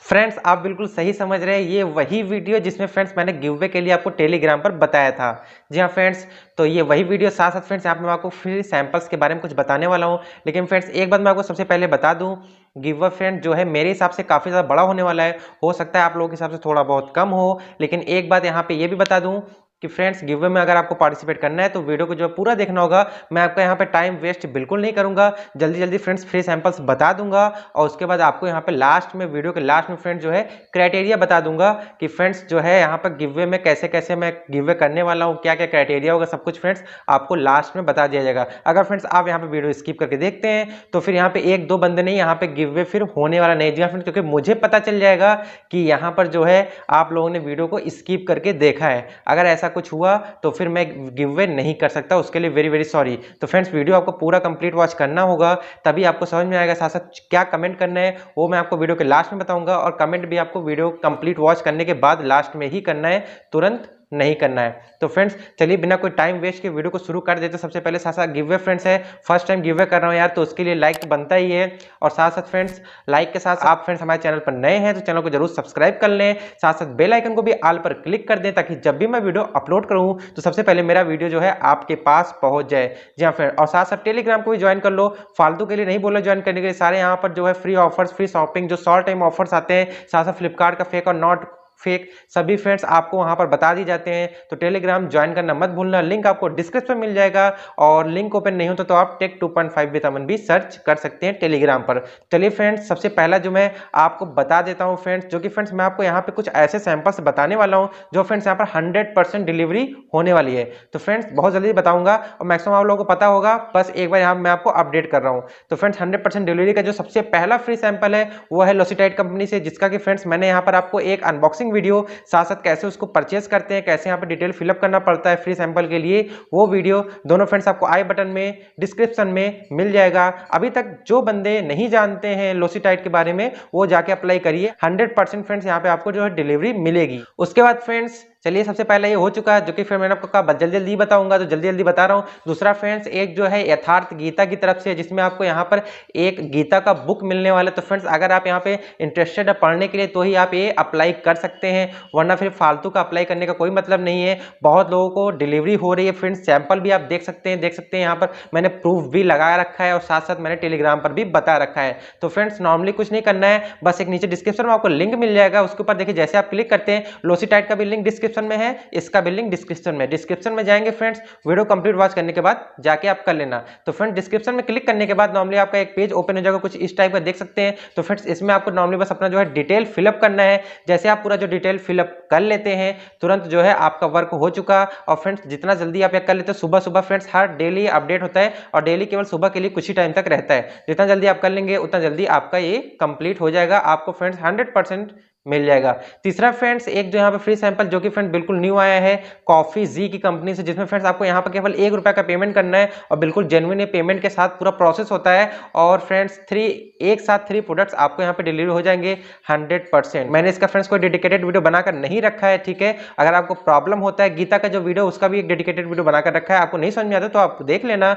Friends आप बिल्कुल सही समझ रहे हैं, ये वही वीडियो जिसमें फ्रेंड्स मैंने गिव अवे के लिए आपको टेलीग्राम पर बताया था। जी हाँ फ्रेंड्स, तो ये वही वीडियो साथ साथ फ्रेंड्स यहाँ पे मैं आपको फ्री सैंपल्स के बारे में कुछ बताने वाला हूँ। लेकिन फ्रेंड्स एक बात मैं आपको सबसे पहले बता दूँ, गिव अवे फ्रेंड जो है मेरे हिसाब से काफ़ी ज़्यादा बड़ा होने वाला है। हो सकता है आप लोगों के हिसाब से थोड़ा बहुत कम हो, लेकिन एक बात यहाँ पे ये भी बता दूँ कि फ्रेंड्स गिव अवे में अगर आपको पार्टिसिपेट करना है तो वीडियो को जो पूरा देखना होगा। मैं आपका यहाँ पे टाइम वेस्ट बिल्कुल नहीं करूंगा, जल्दी जल्दी फ्रेंड्स फ्री सैंपल्स बता दूंगा और उसके बाद आपको यहाँ पे लास्ट में, वीडियो के लास्ट में फ्रेंड्स जो है क्राइटेरिया बता दूंगा कि फ्रेंड्स जो है यहाँ पर गिव अवे में कैसे कैसे मैं गिव अवे करने वाला हूँ, क्या क्या क्राइटेरिया होगा, सब कुछ फ्रेंड्स आपको लास्ट में बता दिया जाएगा। अगर फ्रेंड्स आप यहाँ पे वीडियो स्किप करके देखते हैं तो फिर यहाँ पे एक दो बंदे नहीं, यहाँ पे गिव अवे फिर होने वाला नहीं। जी फ्रेंड्स, क्योंकि मुझे पता चल जाएगा कि यहाँ पर जो है आप लोगों ने वीडियो को स्किप करके देखा है। अगर ऐसा कुछ हुआ तो फिर मैं गिव अवे नहीं कर सकता, उसके लिए वेरी वेरी सॉरी। तो फ्रेंड्स वीडियो आपको पूरा कंप्लीट वॉच करना होगा, तभी आपको समझ में आएगा। साथ साथ क्या कमेंट करना है वो मैं आपको वीडियो के लास्ट में बताऊंगा, और कमेंट भी आपको वीडियो कंप्लीट वॉच करने के बाद लास्ट में ही करना है, तुरंत नहीं करना है। तो फ्रेंड्स चलिए बिना कोई टाइम वेस्ट के वीडियो को शुरू कर देते। सबसे पहले साथ साथ गिव अवे फ्रेंड्स है, फर्स्ट टाइम गिव अवे कर रहा हूं यार, तो उसके लिए लाइक तो बनता ही है। और साथ साथ फ्रेंड्स लाइक के साथ आप फ्रेंड्स हमारे चैनल पर नए हैं तो चैनल को जरूर सब्सक्राइब कर लें, साथ साथ बेल आइकन को भी ऑल पर क्लिक कर दें, ताकि जब भी मैं वीडियो अपलोड करूं तो सबसे पहले मेरा वीडियो जो है आपके पास पहुंच जाए। जी हाँ फ्रेंड, और साथ साथ टेलीग्राम को भी ज्वाइन कर लो। फालतू के लिए नहीं बोला ज्वाइन करने के लिए, सारे यहाँ पर जो है फ्री ऑफर्स, फ्री शॉपिंग, जो शॉर्ट टाइम ऑफर्स आते हैं, साथ साथ फ्लिपकार्ट का फेक और नॉट फेक सभी फ्रेंड्स आपको वहां पर बता दी जाते हैं। तो टेलीग्राम ज्वाइन करना मत भूलना, लिंक आपको डिस्क्रिप्शन में मिल जाएगा। और लिंक ओपन नहीं होता तो आप टेक 2.5 विद अमन भी सर्च कर सकते हैं टेलीग्राम पर। चलिए फ्रेंड्स सबसे पहला जो मैं आपको बता देता हूं फ्रेंड्स, जो कि फ्रेंड्स मैं आपको यहाँ पे कुछ ऐसे सैंपल्स बताने वाला हूं जो फ्रेंड्स यहाँ पर 100% डिलीवरी होने वाली है। तो फ्रेंड्स बहुत जल्दी बताऊंगा और मैक्सिमम आप लोगों को पता होगा, बस एक बार यहाँ मैं आपको अपडेट कर रहा हूँ। तो फ्रेंड्स 100% डिलीवरी का जो सबसे पहला फ्री सैंपल है वो है लोसीटाइट कंपनी से, जिसका कि फ्रेंड्स मैंने यहाँ पर आपको एक अनबॉक्सिंग वीडियो, साथ साथ कैसे उसको परचेस करते हैं, कैसे यहाँ पे डिटेल फिलअप करना पड़ता है फ्री सैंपल के लिए, वो वीडियो दोनों फ्रेंड्स आपको आई बटन में, डिस्क्रिप्शन में मिल जाएगा। अभी तक जो बंदे नहीं जानते हैं लोसीटाइट के बारे में वो जाके अप्लाई करिए, 100% फ्रेंड्स यहाँ पे आपको जो है डिलीवरी मिलेगी। उसके बाद फ्रेंड्स चलिए सबसे पहले ये हो चुका है, जो कि फिर मैंने आपको कहा जल्दी जल्दी बताऊंगा, तो जल्दी जल्दी बता रहा हूँ। दूसरा फ्रेंड्स एक जो है यथार्थ गीता की तरफ से, जिसमें आपको यहाँ पर एक गीता का बुक मिलने वाला है। तो फ्रेंड्स अगर आप यहाँ पे इंटरेस्टेड है पढ़ने के लिए तो ही आप ये अप्लाई कर सकते हैं, वरना फिर फालतू का अप्लाई करने का कोई मतलब नहीं है। बहुत लोगों को डिलीवरी हो रही है फ्रेंड्स, सैंपल भी आप देख सकते हैं यहाँ पर मैंने प्रूफ भी लगा रखा है, और साथ साथ मैंने टेलीग्राम पर भी बता रखा है। तो फ्रेंड्स नॉर्मली कुछ नहीं करना है, बस एक नीचे डिस्क्रिप्शन में आपको लिंक मिल जाएगा, उसके ऊपर देखिए जैसे आप क्लिक करते हैं, लोसीटाइट का भी लिंक डिस्क्रिप्शन में है, इसका भी लिंक डिस्क्रिप्शन में जाएंगे फ्रेंड्स, वीडियो कंप्लीट वॉच करने के बाद जाके आप कर लेना। तो फ्रेंड्स डिस्क्रिप्शन में क्लिक करने के बाद नॉर्मली आपका एक पेज ओपन हो जाएगा, कुछ इस टाइप का देख सकते हैं। तो फ्रेंड्स इसमें आपको नॉर्मली बस अपना जो है डिटेल फिलअप करना है। जैसे आप पूरा जो डिटेल फिलअप कर लेते हैं तुरंत जो है आपका वर्क हो चुका। और फ्रेंड्स जितना जल्दी आप ये कर लेते हैं, सुबह सुबह फ्रेंड्स हर डेली अपडेट होता है, और डेली केवल सुबह के लिए कुछ ही टाइम तक रहता है। जितना जल्दी आप कर लेंगे उतना जल्दी आपका ये कंप्लीट हो जाएगा, आपको फ्रेंड्स 100% मिल जाएगा। तीसरा फ्रेंड्स एक जो यहाँ पे फ्री सैंपल जो कि फ्रेंड बिल्कुल न्यू आया है कॉफीजी की कंपनी से, जिसमें फ्रेंड्स आपको यहाँ पर केवल ₹1 का पेमेंट करना है, और बिल्कुल जेन्युइन पेमेंट के साथ पूरा प्रोसेस होता है। और फ्रेंड्स एक साथ 3 प्रोडक्ट्स आपको यहाँ पे डिलीवर हो जाएंगे 100%। मैंने इसका फ्रेंड्स कोई डेडिकेटेड वीडियो बनाकर नहीं रखा है, ठीक है। अगर आपको प्रॉब्लम होता है, गीता का जो वीडियो उसका भी एक डेडिकेटेड वीडियो बनाकर रखा है, आपको नहीं समझ में आता तो आप देख लेना।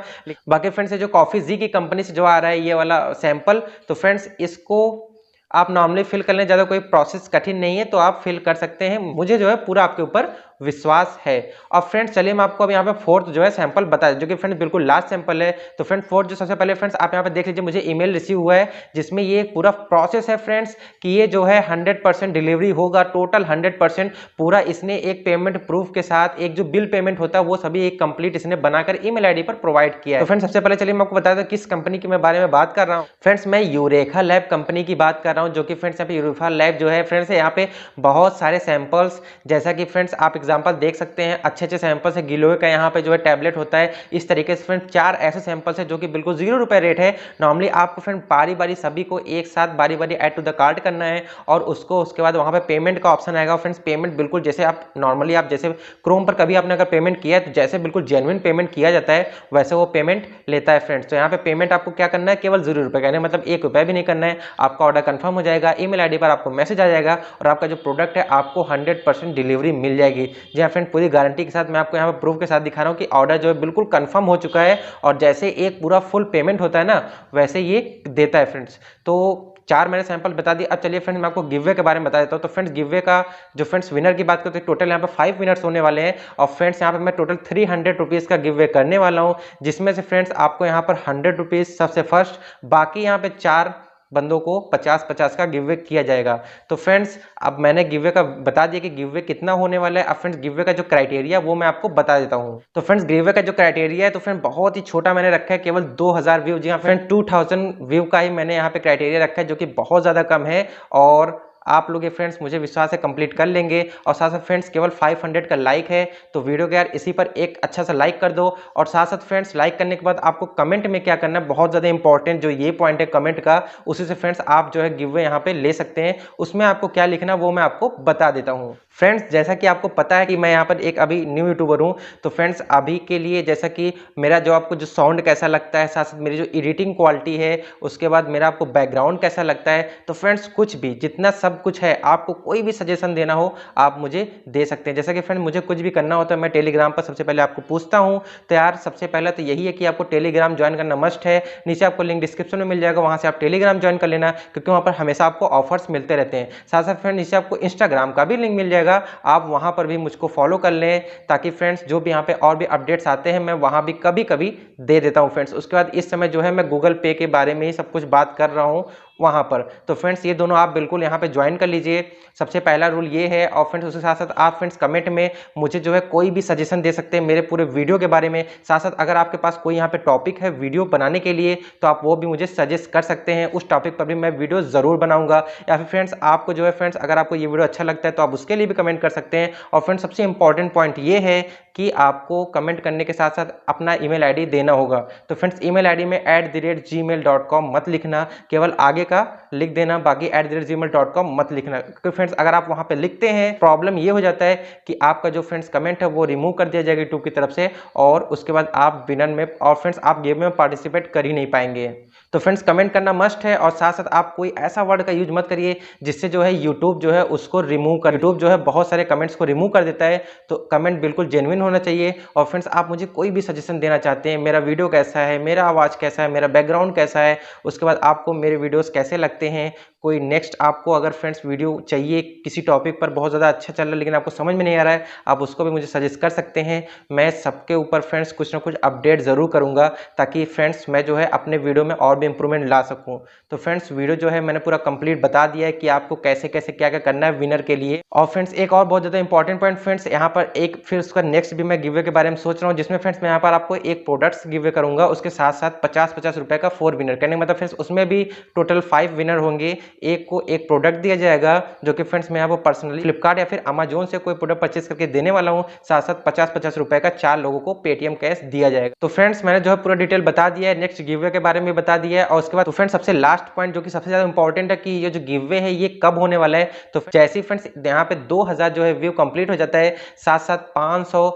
बाकी फ्रेंड्स जो कॉफीजी की कंपनी से जो आ रहा है ये वाला सैंपल, तो फ्रेंड्स इसको आप नॉर्मली फिल कर लें, ज़्यादा कोई प्रोसेस कठिन नहीं है, तो आप फिल कर सकते हैं। मुझे जो है पूरा आपके ऊपर विश्वास है। और फ्रेंड्स चलिए मैं आपको अब यहाँ पे फोर्थ जो है सैंपल बता दें, जो कि फ्रेंड्स बिल्कुल लास्ट सैंपल है। तो फ्रेंड्स फोर्थ जो सबसे पहले फ्रेंड्स आप यहाँ पे देख लीजिए, मुझे ईमेल रिसीव हुआ है जिसमें ये पूरा प्रोसेस है फ्रेंड्स कि ये जो है 100% डिलीवरी होगा, टोटल 100% पूरा। इसने एक पेमेंट प्रूफ के साथ एक जो बिल पेमेंट होता है वो सभी एक कंप्लीट इसने बनाकर ईमेल आईडी पर प्रोवाइड किया है। तो फ्रेंड्स सबसे पहले चलिए मैं आपको बता दूं किस कंपनी के बारे में बात कर रहा हूँ। फ्रेंड्स मैं यूरेका लैब कंपनी की बात कर रहा हूँ, जो कि फ्रेंड्स यहाँ पे यूरेका लैब जो है फ्रेंड्स यहाँ पे बहुत सारे सैंपल्स, जैसा कि फ्रेंड्स आप एग्जाम्पल देख सकते हैं, अच्छे सैंपल्स है। गिलोय का यहाँ पे जो है टैबलेट होता है, इस तरीके से फ्रेंड 4 ऐसे सैंपल्स है जो कि बिल्कुल ₹0 रेट है। नॉर्मली आपको फ्रेंड बारी बारी सभी को एक साथ बारी बारी ऐड टू द कार्ट करना है, और उसको उसके बाद वहाँ पे पेमेंट का ऑप्शन आएगा। फ्रेंड्स पेमेंट बिल्कुल जैसे आप नॉर्मली आप जैसे क्रोम पर कभी आपने अगर पेमेंट किया है तो जैसे बिल्कुल जेन्युइन पेमेंट किया जाता है वैसे वो पेमेंट लेता है फ्रेंड्स। तो यहाँ पे पेमेंट आपको क्या करना है, केवल ₹0 करना है, मतलब ₹1 भी नहीं करना है। आपका ऑर्डर कंफर्म हो जाएगा, ईमेल आईडी पर आपको मैसेज आ जाएगा, और आपका जो प्रोडक्ट है आपको 100% डिलीवरी मिल जाएगी। जी हाँ फ्रेंड, पूरी गारंटी के साथ मैं आपको यहाँ पर प्रूफ के साथ दिखा रहा हूँ कि ऑर्डर जो है बिल्कुल कंफर्म हो चुका है, और जैसे एक पूरा फुल पेमेंट होता है ना वैसे ये देता है फ्रेंड्स। तो 4 मैंने सैंपल बता दिए। अब चलिए फ्रेंड्स मैं आपको गिव वे के बारे में बता देता हूँ। तो फ्रेंड्स गिव वे का जो फ्रेंड्स विनर की बात करते हैं, टोटल यहाँ पे 5 विनर्स होने वाले हैं और फ्रेंड्स यहाँ पे मैं टोटल 300 रुपीज़ का गिव वे करने वाला हूँ, जिसमें से फ्रेंड्स आपको यहाँ पर 100 रुपीज़ सबसे फर्स्ट, बाकी यहाँ पे 4 बंदों को 50-50 का गिव वे किया जाएगा। तो फ्रेंड्स अब मैंने गिव वे का बता दिया कि गिव वे कितना होने वाला है। अब फ्रेंड्स गिव वे का जो क्राइटेरिया वो मैं आपको बता देता हूँ। तो फ्रेंड्स गिव वे का जो क्राइटेरिया है तो फ्रेंड बहुत ही छोटा मैंने रखा है, केवल 2000 व्यू। जी हाँ फ्रेंड, 2000 व्यू का ही मैंने यहाँ पे क्राइटेरिया रखा है, जो कि बहुत ज़्यादा कम है और आप लोग ये फ्रेंड्स मुझे विश्वास है कंप्लीट कर लेंगे। और साथ साथ फ्रेंड्स केवल 500 का लाइक है, तो वीडियो के यार इसी पर एक अच्छा सा लाइक कर दो। और साथ साथ फ्रेंड्स लाइक करने के बाद आपको कमेंट में क्या करना है, बहुत ज़्यादा इंपॉर्टेंट जो ये पॉइंट है कमेंट का, उसी से फ्रेंड्स आप जो है गिव वे यहाँ पे ले सकते हैं। उसमें आपको क्या लिखना वो मैं आपको बता देता हूँ। फ्रेंड्स जैसा कि आपको पता है कि मैं यहाँ पर एक अभी न्यू यूट्यूबर हूँ, तो फ्रेंड्स अभी के लिए जैसा कि मेरा जो आपको जो साउंड कैसा लगता है, साथ साथ मेरी जो एडिटिंग क्वालिटी है, उसके बाद मेरा आपको बैकग्राउंड कैसा लगता है, तो फ्रेंड्स कुछ भी जितना सब कुछ है, आपको कोई भी सजेशन देना हो आप मुझे दे सकते हैं। जैसा कि फ्रेंड मुझे कुछ भी करना होता है मैं टेलीग्राम पर सबसे पहले आपको पूछता हूँ। तो यार सबसे पहले तो यही है कि आपको टेलीग्राम ज्वाइन करना मस्ट है। नीचे आपको लिंक डिस्क्रिप्शन में मिल जाएगा, वहाँ से आप टेलीग्राम ज्वाइन कर लेना, क्योंकि वहाँ पर हमेशा आपको ऑफर्स मिलते रहते हैं। साथ साथ फ्रेंड नीचे आपको इंस्टाग्राम का भी लिंक मिल जाएगा, आप वहाँ पर भी मुझको फॉलो कर लें, ताकि फ्रेंड्स जो भी यहाँ पे और भी अपडेट्स आते हैं मैं वहाँ भी कभी कभी दे देता हूँ फ्रेंड्स। उसके बाद इस समय जो है मैं गूगल पे के बारे में ही सब कुछ बात कर रहा हूँ वहाँ पर। तो फ्रेंड्स ये दोनों आप बिल्कुल यहाँ पे ज्वाइन कर लीजिए, सबसे पहला रूल ये है। और फ्रेंड्स उसके साथ साथ आप फ्रेंड्स कमेंट में मुझे जो है कोई भी सजेशन दे सकते हैं मेरे पूरे वीडियो के बारे में। साथ साथ अगर आपके पास कोई यहाँ पे टॉपिक है वीडियो बनाने के लिए, तो आप वो भी मुझे सजेस्ट कर सकते हैं, उस टॉपिक पर भी मैं वीडियो ज़रूर बनाऊंगा। या फिर फ्रेंड्स आपको जो है फ्रेंड्स अगर आपको ये वीडियो अच्छा लगता है तो आप उसके लिए भी कमेंट कर सकते हैं। और फ्रेंड्स सबसे इंपॉर्टेंट पॉइंट ये है कि आपको कमेंट करने के साथ साथ अपना ईमेल आईडी देना होगा। तो फ्रेंड्स ईमेल आईडी में @gmail.com मत लिखना, केवल आगे का लिख देना, बाकी @gmail.com मत लिखना। क्योंकि फ्रेंड्स अगर आप वहां पे लिखते हैं प्रॉब्लम ये हो जाता है कि आपका जो फ्रेंड्स कमेंट है वो रिमूव कर दिया जाएगा यूट्यूब की तरफ से, और उसके बाद आप विनर में और फ्रेंड्स आप गेम में पार्टिसिपेट कर ही नहीं पाएंगे। तो फ्रेंड्स कमेंट करना मस्ट है। और साथ साथ आप कोई ऐसा वर्ड का यूज मत करिए जिससे जो है यूट्यूब जो है उसको रिमूव कर, यूट्यूब जो है बहुत सारे कमेंट्स को रिमूव कर देता है। तो कमेंट बिल्कुल जेन्युइन होना चाहिए। और फ्रेंड्स आप मुझे कोई भी सजेशन देना चाहते हैं, मेरा वीडियो कैसा है, मेरा आवाज़ कैसा है, मेरा बैकग्राउंड कैसा है, उसके बाद आपको मेरे वीडियोस कैसे लगते हैं, कोई नेक्स्ट आपको अगर फ्रेंड्स वीडियो चाहिए किसी टॉपिक पर बहुत ज़्यादा अच्छा चल रहा है लेकिन आपको समझ में नहीं आ रहा है, आप उसको भी मुझे सजेस्ट कर सकते हैं। मैं सबके ऊपर फ्रेंड्स कुछ ना कुछ अपडेट ज़रूर करूँगा, ताकि फ्रेंड्स मैं जो है अपने वीडियो में और भी इंप्रूवमेंट ला सकूँ। तो फ्रेंड्स वीडियो जो है मैंने पूरा कंप्लीट बता दिया है कि आपको कैसे कैसे क्या क्या करना है विनर के लिए। और फ्रेंड्स एक और बहुत ज़्यादा इंपॉर्टेंट पॉइंट फ्रेंड्स यहाँ पर एक फिर उसका नेक्स्ट भी मैं गिवे के बारे में सोच रहा हूँ, जिसमें फ्रेंड्स मैं यहाँ पर आपको एक प्रोडक्ट्स गिवे करूँगा, उसके साथ साथ 50-50 रुपये का 4 विनर करने, मतलब फ्रेंड्स उसमें भी टोटल 5 विनर होंगे। एक को एक प्रोडक्ट दिया जाएगा जो कि फ्रेंड्स मैं आपको पर्सनली फ्लिपकार्ट या फिर अमेजोन से कोई प्रोडक्ट परचेज करके देने वाला हूं। साथ साथ 50-50 रुपए का 4 लोगों को पेटीएम कैश दिया जाएगा। तो फ्रेंड्स मैंने जो है पूरा डिटेल बता दिया है, नेक्स्ट गिववे के बारे में बता दिया है। और उसके बाद तो फ्रेंड्स सबसे लास्ट पॉइंट जो कि सबसे ज्यादा इंपॉर्टेंट है कि ये जो गिववे है ये कब होने वाला है। तो जैसे फ्रेंड्स यहाँ पे 2000 जो है व्यू कंप्लीट हो जाता है, साथ साथ 500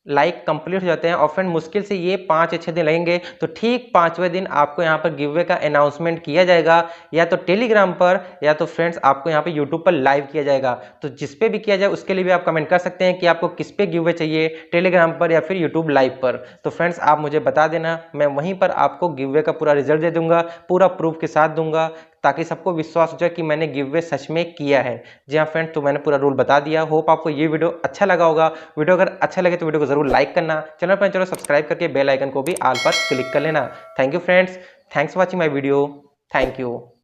लाइक कंप्लीट हो जाते हैं, और फ्रेंड मुश्किल से ये 5 या 6 दिन लगेंगे। तो ठीक 5वें दिन आपको यहाँ पर गिववे का अनाउंसमेंट किया जाएगा, या तो टेलीग्राम पर या तो फ्रेंड्स आपको यहाँ पे यूट्यूब पर लाइव किया जाएगा। तो जिस पे भी किया जाए उसके लिए भी आप कमेंट कर सकते हैं कि आपको किस पे गिववे चाहिए, टेलीग्राम पर या फिर यूट्यूब लाइव पर। तो फ्रेंड्स आप मुझे बता देना, मैं वहीं पर आपको गिववे का पूरा रिजल्ट दे दूंगा, पूरा प्रूफ के साथ दूंगा, ताकि सबको विश्वास हो जाए कि मैंने गिववे सच में किया है। जी हाँ फ्रेंड, तो मैंने पूरा रूल बता दिया। होप आपको ये वीडियो अच्छा लगा होगा। वीडियो अगर अच्छा लगे तो वीडियो को जरूर लाइक करना, चैनल पर चलो सब्सक्राइब करके बेल आइकन को भी ऑल पर क्लिक कर लेना। Thank you friends, thanks for watching my video, thank you.